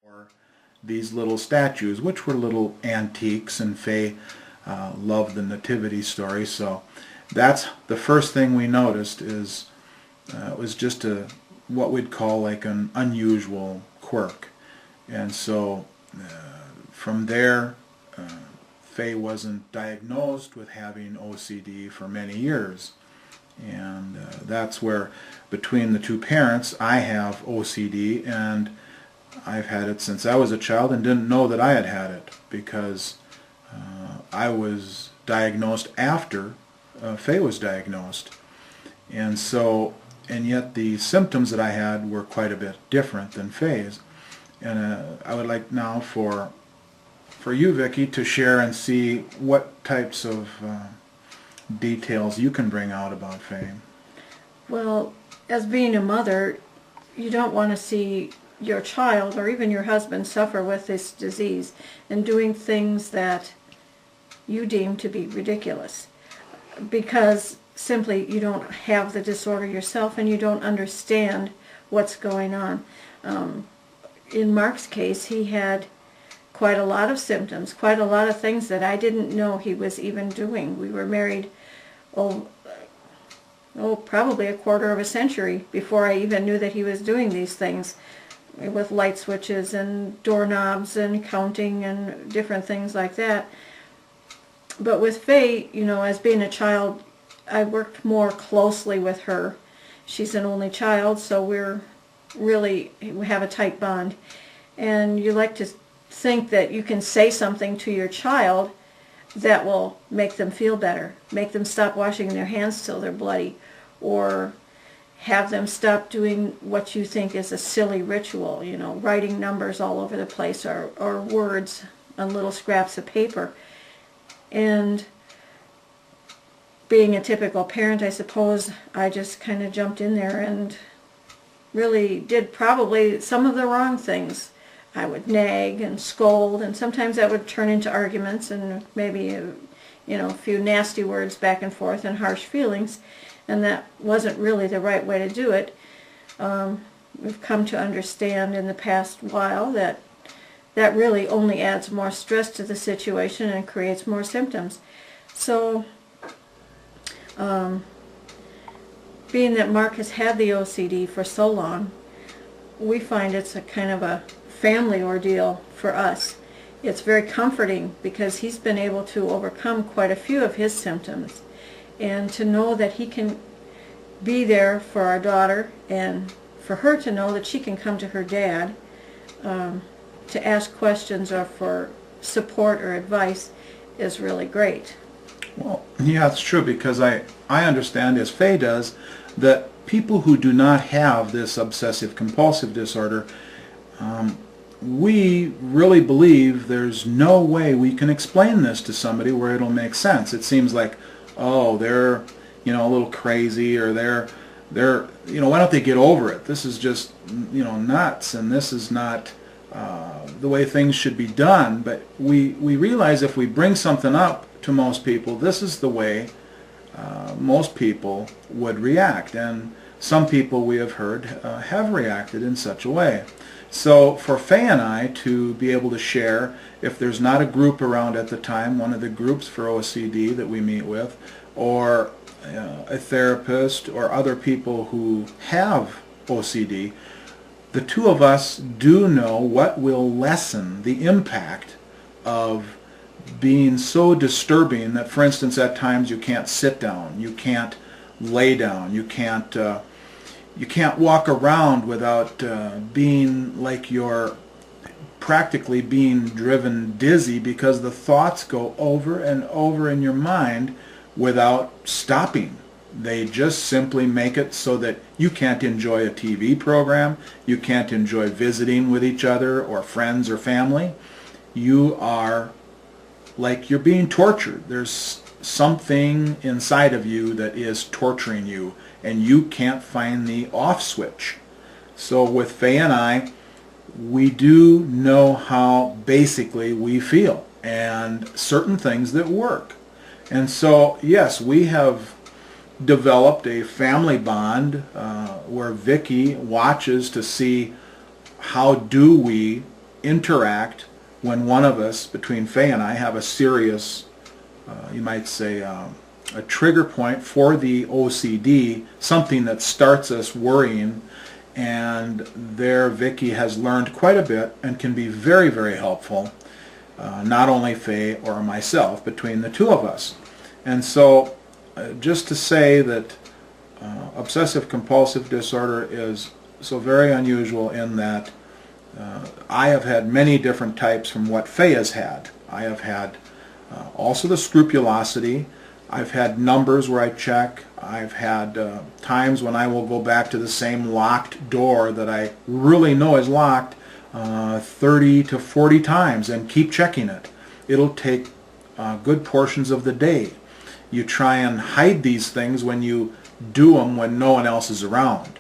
Or these little statues, which were little antiques, and Faye loved the nativity story. So that's the first thing we noticed. Is it was just what we'd call like an unusual quirk. And so from there, Faye wasn't diagnosed with having OCD for many years. And that's where, between the two parents, I have OCD, and I've had it since I was a child and didn't know that I had it, because I was diagnosed after Faye was diagnosed. And so, and yet the symptoms that I had were quite a bit different than Faye's. And I would like now for you, Vicki, to share and see what types of details you can bring out about Faye. Well, as being a mother, you don't want to see your child or even your husband suffer with this disease and doing things that you deem to be ridiculous, because simply you don't have the disorder yourself and you don't understand what's going on. In Mark's case, he had quite a lot of symptoms, quite a lot of things that I didn't know he was even doing. We were married, probably a quarter of a century before I even knew that he was doing these things with light switches and doorknobs and counting and different things like that. But with Faye, as being a child, I worked more closely with her. She's an only child, so we have a tight bond. And you like to think that you can say something to your child that will make them feel better, make them stop washing their hands till they're bloody, or have them stop doing what you think is a silly ritual, writing numbers all over the place, or words on little scraps of paper. And being a typical parent, I suppose, I just kind of jumped in there and really did probably some of the wrong things. I would nag and scold, and sometimes that would turn into arguments and maybe a few nasty words back and forth and harsh feelings, and that wasn't really the right way to do it. We've come to understand in the past while that really only adds more stress to the situation and creates more symptoms. So being that Mark has had the OCD for so long, we find it's a kind of a family ordeal for us. It's very comforting because he's been able to overcome quite a few of his symptoms, and to know that he can be there for our daughter, and for her to know that she can come to her dad to ask questions or for support or advice is really great. Well, yeah, it's true, because I understand, as Faye does, that people who do not have this obsessive-compulsive disorder, we really believe there's no way we can explain this to somebody where it'll make sense. It seems like, oh, they're, a little crazy, or they're, why don't they get over it? This is just, nuts, and this is not the way things should be done. But we realize if we bring something up to most people, this is the way most people would react, and some people we have heard have reacted in such a way. So for Faye and I to be able to share, if there's not a group around at the time, one of the groups for OCD that we meet with, or a therapist or other people who have OCD, the two of us do know what will lessen the impact of being so disturbing that, for instance, at times you can't sit down, you can't lay down, you can't walk around without being like you're practically being driven dizzy, because the thoughts go over and over in your mind without stopping. They just simply make it so that you can't enjoy a TV program, you can't enjoy visiting with each other or friends or family. You are like you're being tortured. There's something inside of you that is torturing you, and you can't find the off switch. So with Faye and I, we do know how basically we feel and certain things that work. And so, yes, we have developed a family bond where Vicki watches to see how do we interact when one of us, between Faye and I, have a serious, you might say, a trigger point for the OCD, something that starts us worrying, and there Vicki has learned quite a bit and can be very, very helpful, not only Faye or myself, between the two of us. And so just to say that obsessive compulsive disorder is so very unusual in that I have had many different types from what Faye has had. I have had also the scrupulosity. I've had numbers where I check. I've had times when I will go back to the same locked door that I really know is locked 30 to 40 times and keep checking it. It'll take good portions of the day. You try and hide these things when you do them when no one else is around.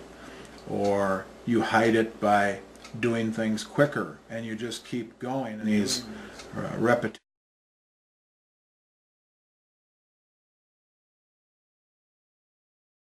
Or you hide it by doing things quicker, and you just keep going in these repetitions.